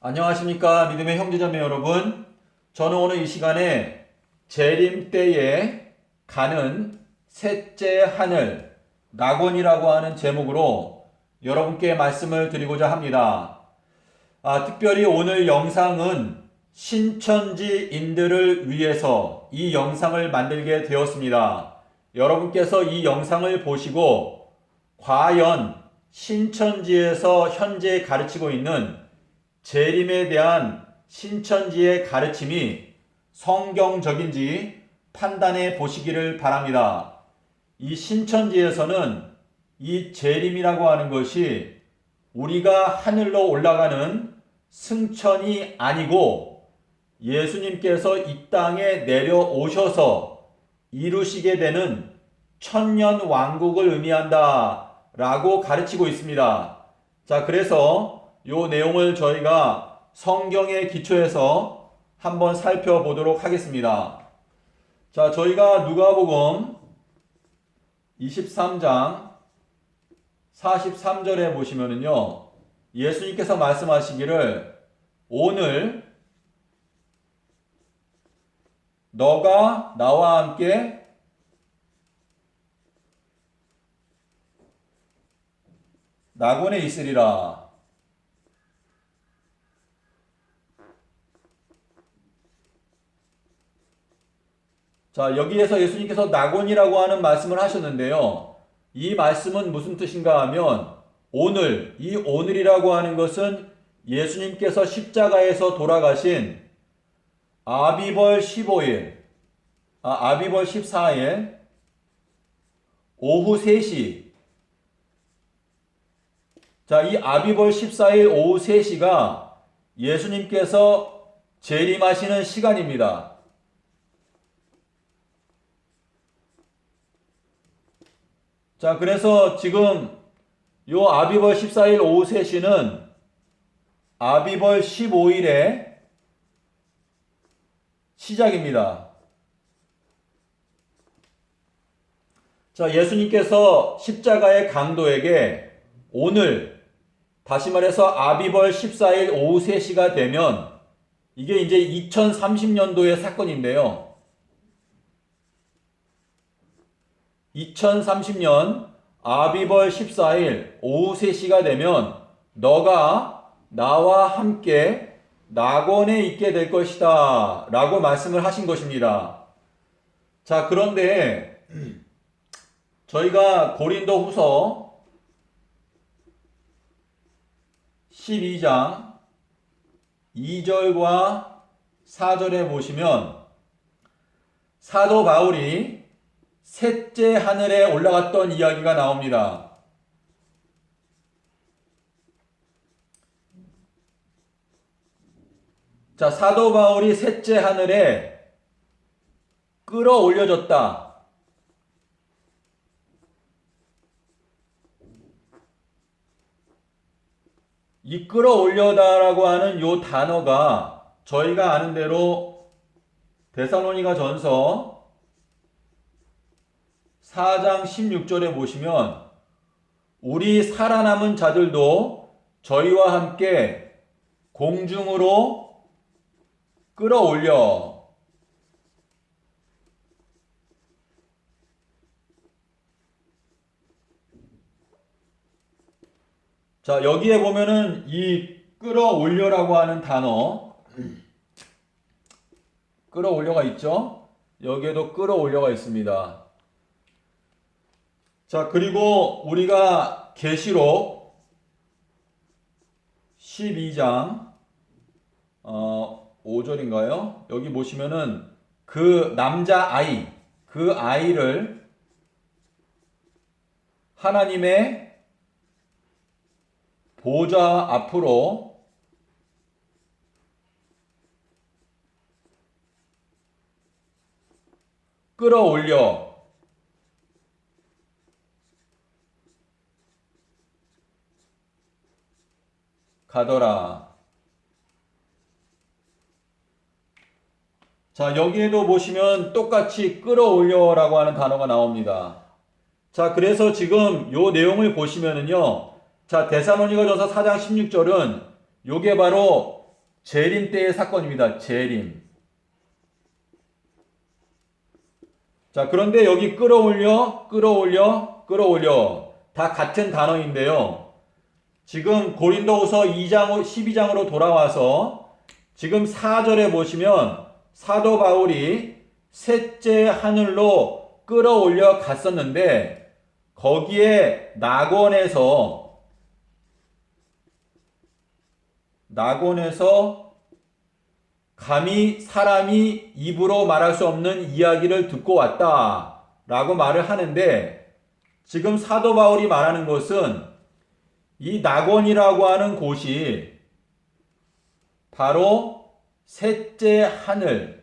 안녕하십니까 믿음의 형제자매 여러분. 저는 오늘 이 시간에 재림 때에 가는 셋째 하늘 낙원이라고 하는 제목으로 여러분께 말씀을 드리고자 합니다. 특별히 오늘 영상은 신천지인들을 위해서 이 영상을 만들게 되었습니다. 여러분께서 이 영상을 보시고 과연 신천지에서 현재 가르치고 있는 재림에 대한 신천지의 가르침이 성경적인지 판단해 보시기를 바랍니다. 이 신천지에서는 이 재림이라고 하는 것이 우리가 하늘로 올라가는 승천이 아니고 예수님께서 이 땅에 내려오셔서 이루시게 되는 천년 왕국을 의미한다 라고 가르치고 있습니다. 자, 그래서 이 내용을 저희가 성경에 기초해서 한번 살펴보도록 하겠습니다. 자, 저희가 누가복음 23장 43절에 보시면은요, 예수님께서 말씀하시기를 오늘 너가 나와 함께 낙원에 있으리라. 자, 여기에서 예수님께서 낙원이라고 하는 말씀을 하셨는데요. 이 말씀은 무슨 뜻인가 하면 오늘, 이 오늘이라고 하는 것은 예수님께서 십자가에서 돌아가신 아비벌 15일, 아비벌 14일 오후 3시. 자, 이 아비벌 14일 오후 3시가 예수님께서 재림하시는 시간입니다. 자, 그래서 지금 요 아비벌 14일 오후 3시는 아비벌 15일의 시작입니다. 자, 예수님께서 십자가의 강도에게 오늘, 다시 말해서 아비벌 14일 오후 3시가 되면 이게 이제 2030년도의 사건인데요. 2030년 아비벌 14일 오후 3시가 되면 너가 나와 함께 낙원에 있게 될 것이다 라고 말씀을 하신 것입니다. 자, 그런데 저희가 고린도 후서 12장 2절과 4절에 보시면 사도 바울이 셋째 하늘에 올라갔던 이야기가 나옵니다. 자, 사도 바울이 셋째 하늘에 끌어올려졌다. 이 끌어올려다라고 하는 요 단어가 저희가 아는 대로 데살로니가 전서 4장 16절에 보시면 우리 살아남은 자들도 저희와 함께 공중으로 끌어올려. 자, 여기에 보면은 이 끌어올려라고 하는 단어, 끌어올려가 있죠? 여기에도 끌어올려가 있습니다. 자, 그리고 우리가 계시록 12장 5절인가요? 여기 보시면은 그 남자아이, 그 아이를 하나님의 보좌 앞으로 끌어올려 가더라. 자, 여기에도 보시면 똑같이 끌어올려라고 하는 단어가 나옵니다. 자, 그래서 지금 요 내용을 보시면은요. 자, 데살로니가전서 4장 16절은 요게 바로 재림 때의 사건입니다. 재림. 자, 그런데 여기 끌어올려 다 같은 단어인데요. 지금 고린도후서 2장 12장으로 돌아와서 지금 4절에 보시면 사도 바울이 셋째 하늘로 끌어올려 갔었는데 거기에 낙원에서 감히 사람이 입으로 말할 수 없는 이야기를 듣고 왔다 라고 말을 하는데 지금 사도 바울이 말하는 것은 이 낙원이라고 하는 곳이 바로 셋째 하늘이라는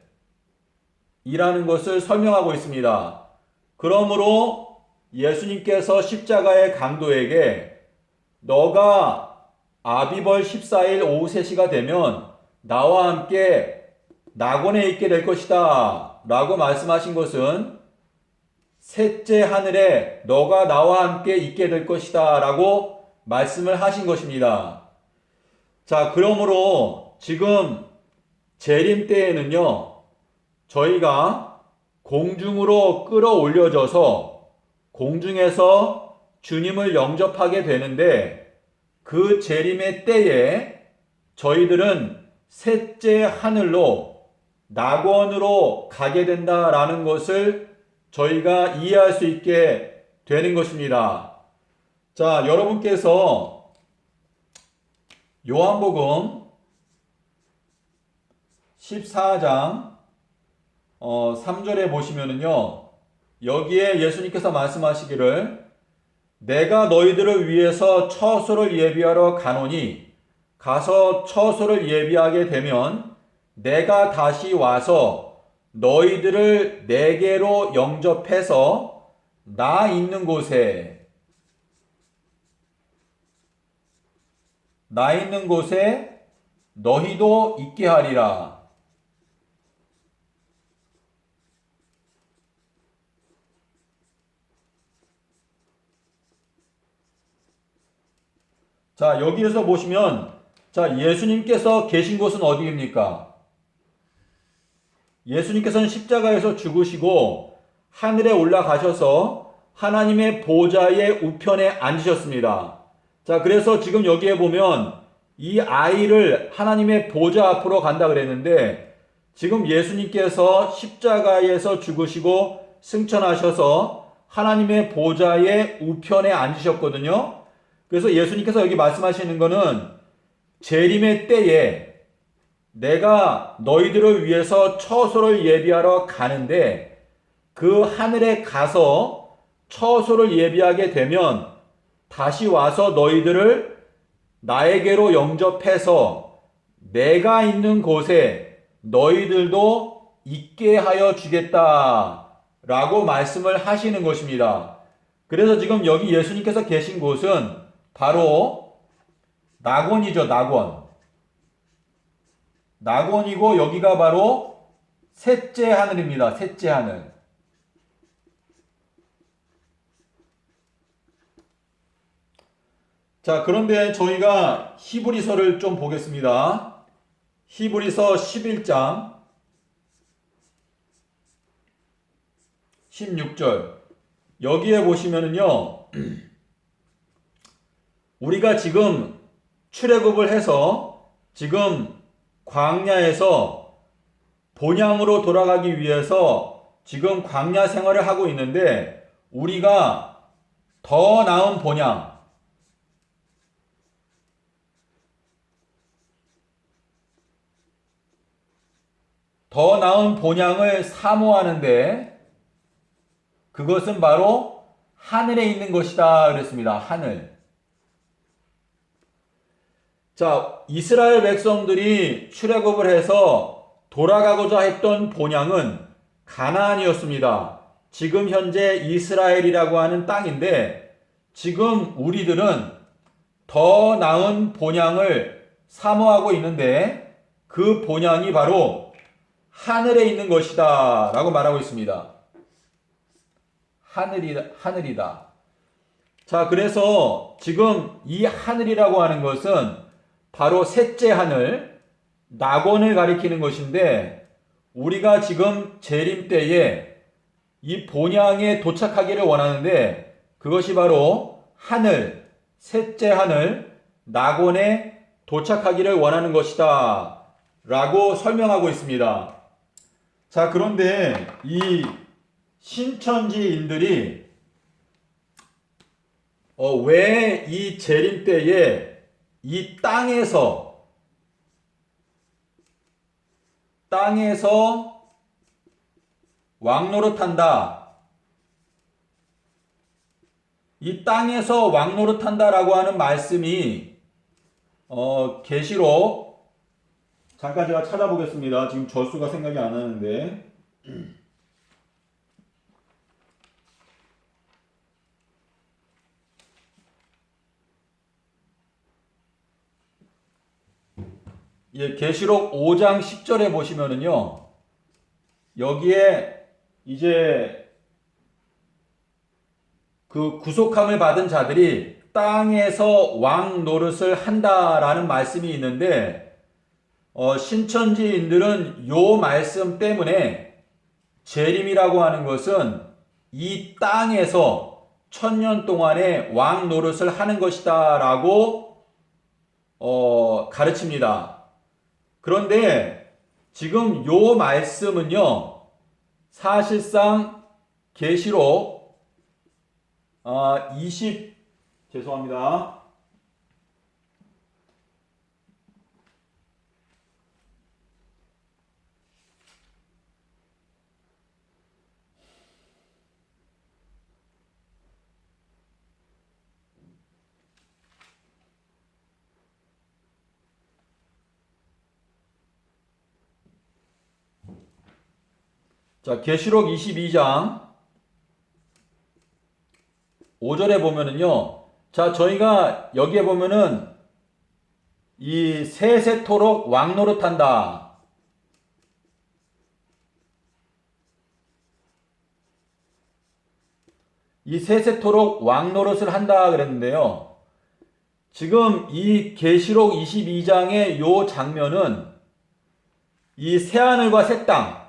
것을 설명하고 있습니다. 그러므로 예수님께서 십자가의 강도에게 너가 아비벌 14일 오후 3시가 되면 나와 함께 낙원에 있게 될 것이다 라고 말씀하신 것은 셋째 하늘에 너가 나와 함께 있게 될 것이다 라고 말씀을 하신 것입니다. 자, 그러므로 지금 재림 때에는요, 저희가 공중으로 끌어올려져서 공중에서 주님을 영접하게 되는데 그 재림의 때에 저희들은 셋째 하늘로 낙원으로 가게 된다라는 것을 저희가 이해할 수 있게 되는 것입니다. 자, 여러분께서 요한복음 14장 3절에 보시면은요, 여기에 예수님께서 말씀하시기를 내가 너희들을 위해서 처소를 예비하러 가노니 가서 처소를 예비하게 되면 내가 다시 와서 너희들을 내게로 영접해서 나 있는 곳에 너희도 있게 하리라. 자, 여기에서 보시면 자, 예수님께서 계신 곳은 어디입니까? 예수님께서는 십자가에서 죽으시고 하늘에 올라가셔서 하나님의 보좌의 우편에 앉으셨습니다. 자, 그래서 지금 여기에 보면 이 아이를 하나님의 보좌 앞으로 간다 그랬는데 지금 예수님께서 십자가에서 죽으시고 승천하셔서 하나님의 보좌의 우편에 앉으셨거든요. 그래서 예수님께서 여기 말씀하시는 거는 재림의 때에 내가 너희들을 위해서 처소를 예비하러 가는데 그 하늘에 가서 처소를 예비하게 되면 다시 와서 너희들을 나에게로 영접해서 내가 있는 곳에 너희들도 있게 하여 주겠다 라고 말씀을 하시는 것입니다. 그래서 지금 여기 예수님께서 계신 곳은 바로 낙원이죠, 낙원이고 여기가 바로 셋째 하늘입니다. 셋째 하늘. 자, 그런데 저희가 히브리서를 좀 보겠습니다. 히브리서 11장 16절. 여기에 보시면은요, 우리가 지금 출애굽을 해서 지금 광야에서 본향으로 돌아가기 위해서 지금 광야 생활을 하고 있는데 우리가 더 나은 본향을 사모하는데 그것은 바로 하늘에 있는 것이다 그랬습니다. 하늘. 자, 이스라엘 백성들이 출애굽을 해서 돌아가고자 했던 본향은 가나안이었습니다. 지금 현재 이스라엘이라고 하는 땅인데 지금 우리들은 더 나은 본향을 사모하고 있는데 그 본향이 바로 하늘에 있는 것이다 라고 말하고 있습니다. 하늘이다. 자, 그래서 지금 이 하늘이라고 하는 것은 바로 셋째 하늘, 낙원을 가리키는 것인데 우리가 지금 재림 때에 이 본향에 도착하기를 원하는데 그것이 바로 하늘, 셋째 하늘, 낙원에 도착하기를 원하는 것이다 라고 설명하고 있습니다. 자, 그런데 이 신천지인들이 왜 이 재림 때에 이 땅에서 왕노릇한다. 이 땅에서 왕노릇한다라고 하는 말씀이 계시록 잠깐 제가 찾아보겠습니다. 지금 절수가 생각이 안 나는데. 예, 계시록 5장 10절에 보시면은요. 여기에 이제 그 구속함을 받은 자들이 땅에서 왕 노릇을 한다라는 말씀이 있는데 신천지인들은 요 말씀 때문에 재림이라고 하는 것은 이 땅에서 1000년 동안의 왕 노릇을 하는 것이다 라고 가르칩니다. 그런데 지금 요 말씀은요, 사실상 계시록 죄송합니다. 자, 계시록 22장 5절에 보면은요. 자, 저희가 여기에 보면은 이 세세토록 왕노릇한다. 이 세세토록 왕노릇을 한다 그랬는데요. 지금 이 계시록 22장의 요 장면은 이 새하늘과 새 땅,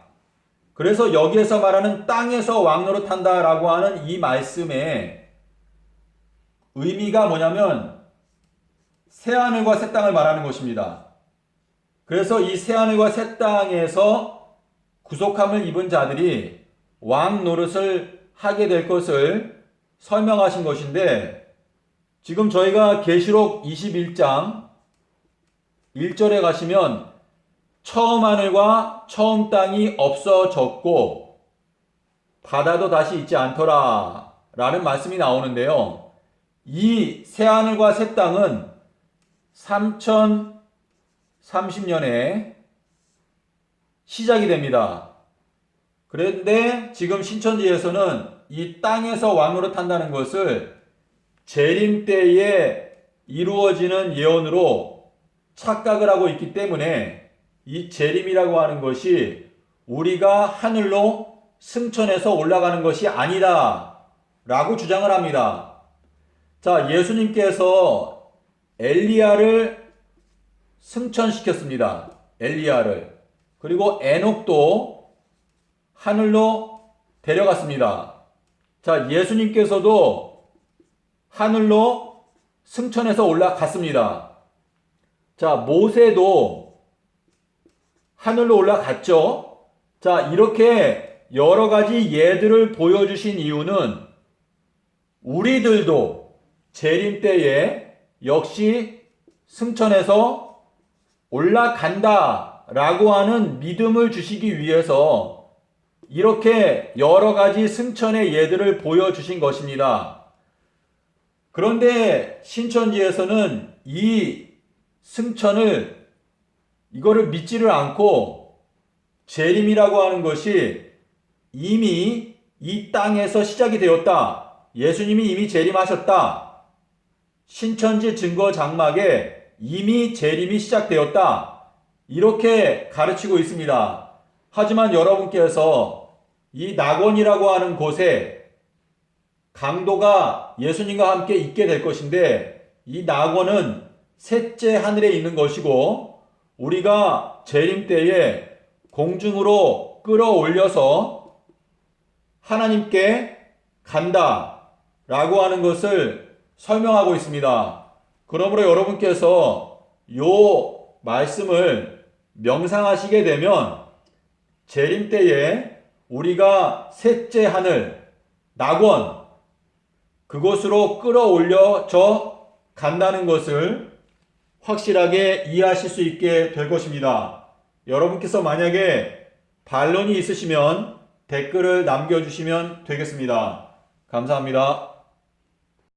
그래서 여기에서 말하는 땅에서 왕노릇한다라고 하는 이 말씀의 의미가 뭐냐면 새하늘과 새 땅을 말하는 것입니다. 그래서 이 새하늘과 새 땅에서 구속함을 입은 자들이 왕노릇을 하게 될 것을 설명하신 것인데, 지금 저희가 계시록 21장 1절에 가시면 처음 하늘과 처음 땅이 없어졌고 바다도 다시 있지 않더라 라는 말씀이 나오는데요. 이 새하늘과 새 땅은 3030년에 시작이 됩니다. 그런데 지금 신천지에서는 이 땅에서 왕노릇한다는 것을 재림 때에 이루어지는 예언으로 착각을 하고 있기 때문에 이 재림이라고 하는 것이 우리가 하늘로 승천해서 올라가는 것이 아니다 라고 주장을 합니다. 자, 예수님께서 엘리야를 승천시켰습니다. 엘리야를. 그리고 에녹도 하늘로 데려갔습니다. 자, 예수님께서도 하늘로 승천해서 올라갔습니다. 자, 모세도 하늘로 올라갔죠. 자, 이렇게 여러 가지 예들을 보여주신 이유는 우리들도 재림 때에 역시 승천해서 올라간다 라고 하는 믿음을 주시기 위해서 이렇게 여러 가지 승천의 예들을 보여주신 것입니다. 그런데 신천지에서는 이 승천을 이거를 믿지를 않고 재림이라고 하는 것이 이미 이 땅에서 시작이 되었다. 예수님이 이미 재림하셨다. 신천지 증거 장막에 이미 재림이 시작되었다. 이렇게 가르치고 있습니다. 하지만 여러분께서 이 낙원이라고 하는 곳에 강도가 예수님과 함께 있게 될 것인데 이 낙원은 셋째 하늘에 있는 것이고 우리가 재림 때에 공중으로 끌어올려서 하나님께 간다 라고 하는 것을 설명하고 있습니다. 그러므로 여러분께서 요 말씀을 명상하시게 되면 재림 때에 우리가 셋째 하늘, 낙원, 그곳으로 끌어올려져 간다는 것을 확실하게 이해하실 수 있게 될 것입니다. 여러분께서 만약에 반론이 있으시면 댓글을 남겨주시면 되겠습니다. 감사합니다.